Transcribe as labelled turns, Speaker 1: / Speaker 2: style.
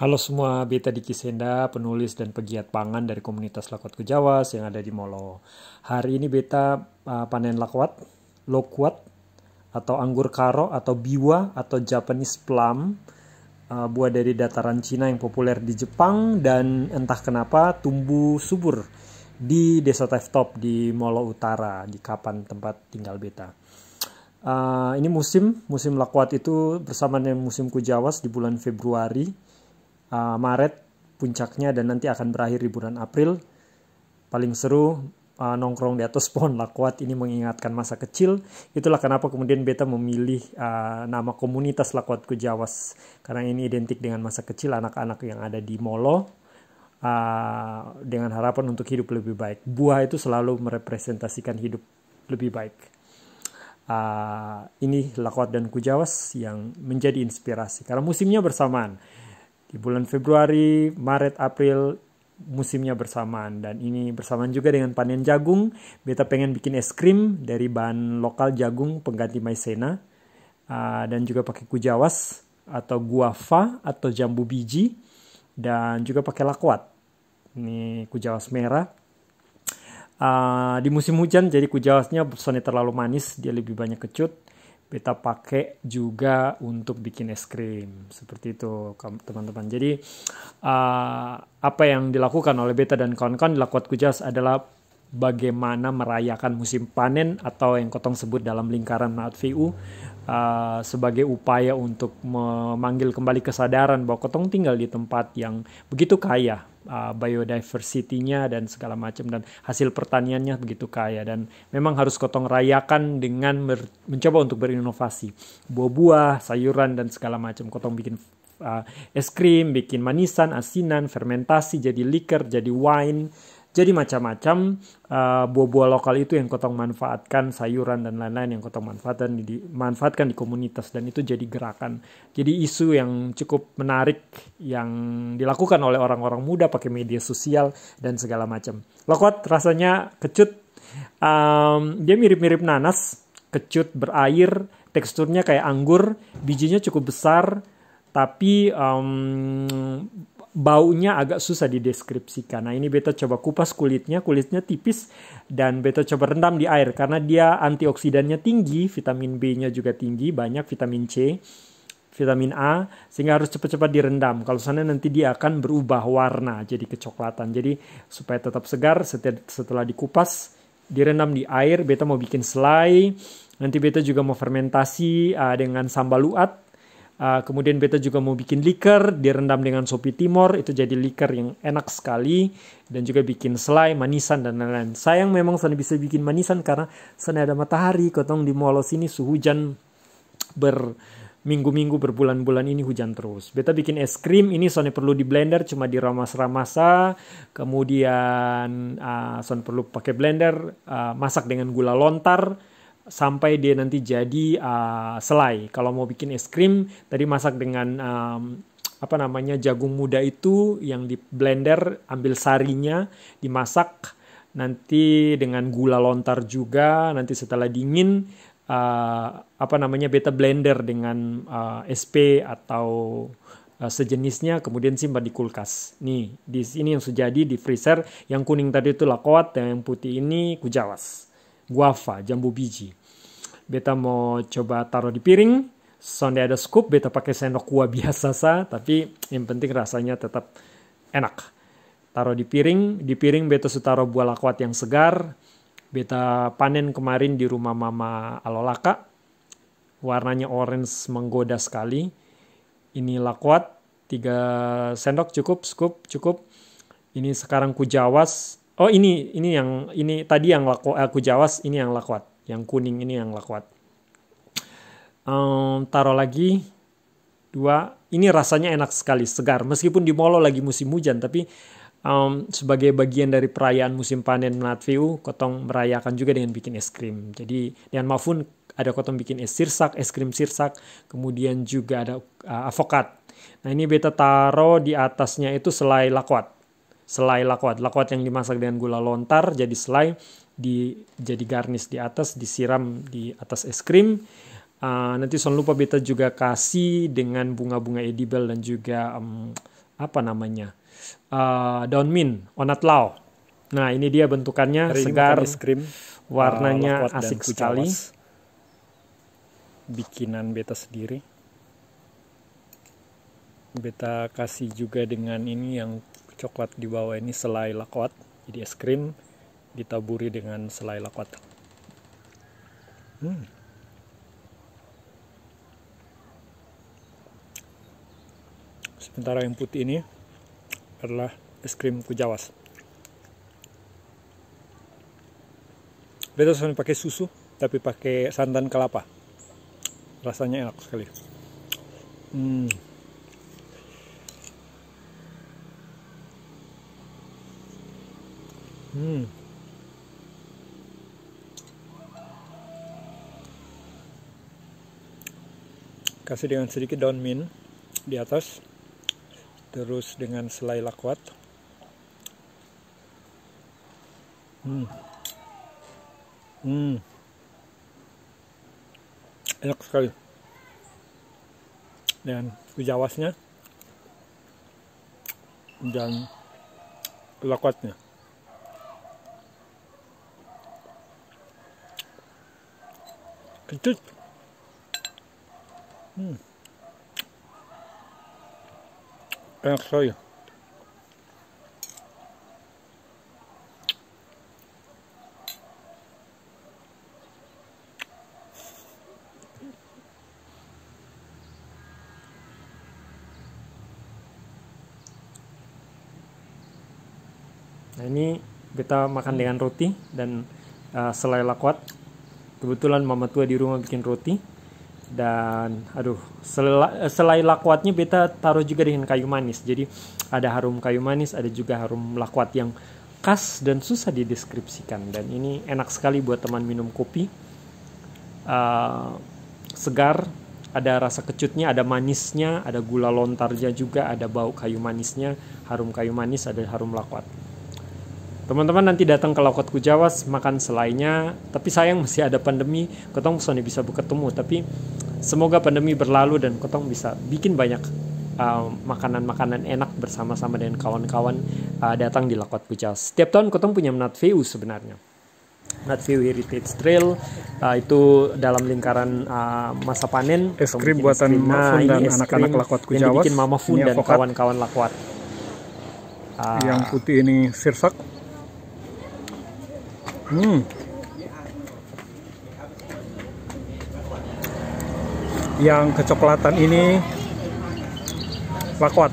Speaker 1: Halo semua, Beta Diki Senda, penulis dan pegiat pangan dari komunitas Lakwat Kujawas yang ada di Molo. Hari ini Beta panen lakwat, loquat, atau anggur karo, atau biwa, atau Japanese plum, buah dari dataran Cina yang populer di Jepang dan entah kenapa tumbuh subur di Desa Teftop di Molo Utara, di Kapan tempat tinggal Beta. Ini musim lakwat itu bersamaan dengan musim Kujawas di bulan Februari, Maret puncaknya, dan nanti akan berakhir di bulan April. Paling seru nongkrong di atas pohon lakwat, ini mengingatkan masa kecil. Itulah kenapa kemudian Beta memilih nama komunitas Lakwat Kujawas, karena ini identik dengan masa kecil anak-anak yang ada di Molo, dengan harapan untuk hidup lebih baik. Buah itu selalu merepresentasikan hidup lebih baik. Ini lakwat dan kujawas yang menjadi inspirasi karena musimnya bersamaan. Di bulan Februari, Maret, April musimnya bersamaan, dan ini bersamaan juga dengan panen jagung. Beta pengen bikin es krim dari bahan lokal jagung pengganti maizena, dan juga pakai kujawas atau guava atau jambu biji, dan juga pakai lakwat. Ini kujawas merah. Di musim hujan jadi kujawasnya bukannya terlalu manis, dia lebih banyak kecut. Beta pakai juga untuk bikin es krim, seperti itu teman-teman. Jadi apa yang dilakukan oleh Beta dan kawan-kawan di Lakwat Kujawas adalah bagaimana merayakan musim panen, atau yang kotong sebut dalam lingkaran Naat VU sebagai upaya untuk memanggil kembali kesadaran bahwa kotong tinggal di tempat yang begitu kaya biodiversity-nya dan segala macam, dan hasil pertaniannya begitu kaya, dan memang harus kotong rayakan dengan mencoba untuk berinovasi. Buah-buah, sayuran, dan segala macam. Kotong bikin es krim, bikin manisan, asinan, fermentasi, jadi liquor, jadi wine, jadi macam-macam. Buah-buah lokal itu yang kotong manfaatkan, sayuran dan lain-lain yang kotong manfaatkan di komunitas, dan itu jadi gerakan. Jadi isu yang cukup menarik yang dilakukan oleh orang-orang muda pakai media sosial dan segala macam. Lakwat rasanya kecut, dia mirip-mirip nanas, kecut berair, teksturnya kayak anggur, bijinya cukup besar, tapi baunya agak susah dideskripsikan. Nah, ini Beta coba kupas kulitnya tipis, dan Beta coba rendam di air karena dia antioksidannya tinggi, vitamin B-nya juga tinggi, banyak vitamin C, vitamin A, sehingga harus cepat-cepat direndam. Kalau sana nanti dia akan berubah warna jadi kecoklatan. Jadi supaya tetap segar, setelah dikupas, direndam di air. Beta mau bikin selai, nanti Beta juga mau fermentasi dengan sambal luat. Kemudian Beta juga mau bikin liquor, direndam dengan Sopi Timor, itu jadi liquor yang enak sekali, dan juga bikin selai, manisan, dan lain-lain. Sayang memang sana bisa bikin manisan karena sana ada matahari. Kotong di Molo sini suhu hujan berminggu-minggu, berbulan-bulan ini hujan terus. Beta bikin es krim, ini sana perlu di blender, cuma diramas-ramasa, kemudian sana perlu pakai blender, masak dengan gula lontar, sampai dia nanti jadi selai. Kalau mau bikin es krim, tadi masak dengan jagung muda itu yang di blender, ambil sarinya, dimasak nanti dengan gula lontar juga. Nanti setelah dingin, Beta blender dengan SP atau sejenisnya, kemudian simpan di kulkas. Nih, di sini yang sudah jadi di freezer. Yang kuning tadi itu lakwat, dan yang putih ini kujawas, guava, jambu biji. Beta mau coba taruh di piring. Sonde ada scoop, Beta pakai sendok kuah biasa tapi yang penting rasanya tetap enak. Taruh di piring. Di piring Beta taruh buah lakwat yang segar. Beta panen kemarin di rumah Mama Alolaka. Warnanya orange menggoda sekali. Ini lakwat 3 sendok cukup, scoop cukup. Ini sekarang kujawas. Oh, ini tadi yang kujawas, ini yang lakwat. Yang kuning ini yang lakwat. Taruh lagi 2. Ini rasanya enak sekali, segar. Meskipun di Molo lagi musim hujan, tapi sebagai bagian dari perayaan musim panen Naat VU, kotong merayakan juga dengan bikin es krim. Jadi dengan Mafun ada kotong bikin es krim sirsak, kemudian juga ada avokat. Nah, ini Beta taruh di atasnya itu selai lakwat. Lakwat yang dimasak dengan gula lontar jadi selai, jadi garnish di atas, disiram di atas es krim. Nanti jangan lupa Beta juga kasih dengan bunga-bunga edible dan juga apa namanya, daun mint, onat lau. Nah ini dia bentukannya,
Speaker 2: Hari
Speaker 1: segar,
Speaker 2: ini es krim,
Speaker 1: warnanya
Speaker 2: lakwat
Speaker 1: asik
Speaker 2: dan
Speaker 1: sekali.
Speaker 2: kucawas. Bikinan beta sendiri. Beta kasih juga dengan ini yang coklat di bawah ini, selai lakwat. Jadi es krim ditaburi dengan selai lakwat. Sementara yang putih ini adalah es krim kucawas. Beta selalu pakai susu, tapi pakai santan kelapa. Rasanya enak sekali. Kasih dengan sedikit daun mint di atas, terus dengan selai lakwat. Enak sekali. Dan kujawasnya dan lakwatnya. Kecut. Enak sekali.
Speaker 1: Nah ini beta makan dengan roti dan selai lakwat. Kebetulan mama tua di rumah bikin roti. Dan aduh, selai lakwatnya beta taruh juga dengan kayu manis. Jadi ada harum kayu manis, ada juga harum lakwat yang khas dan susah dideskripsikan. Dan ini enak sekali buat teman minum kopi. Segar, ada rasa kecutnya, ada manisnya, ada gula lontarnya juga, ada bau kayu manisnya, harum kayu manis, ada harum lakwat. Teman-teman nanti datang ke Lakwat Kucawas makan selainya, tapi sayang masih ada pandemi, kotong soalnya bisa bertemu, tapi semoga pandemi berlalu dan kotong bisa bikin banyak makanan-makanan enak bersama-sama dengan kawan-kawan datang di Lakwat Kucawas. Setiap tahun kotong punya Menat Veu sebenarnya. Menat Veu Heritage Trail itu dalam lingkaran masa panen.
Speaker 2: Es krim buatan Mafun dan anak-anak Lakwat Kucawas.
Speaker 1: Yang dibikin Mama Fun dan kawan-kawan Lakwat.
Speaker 2: Yang putih ini sirsak. Yang kecoklatan ini lakwat.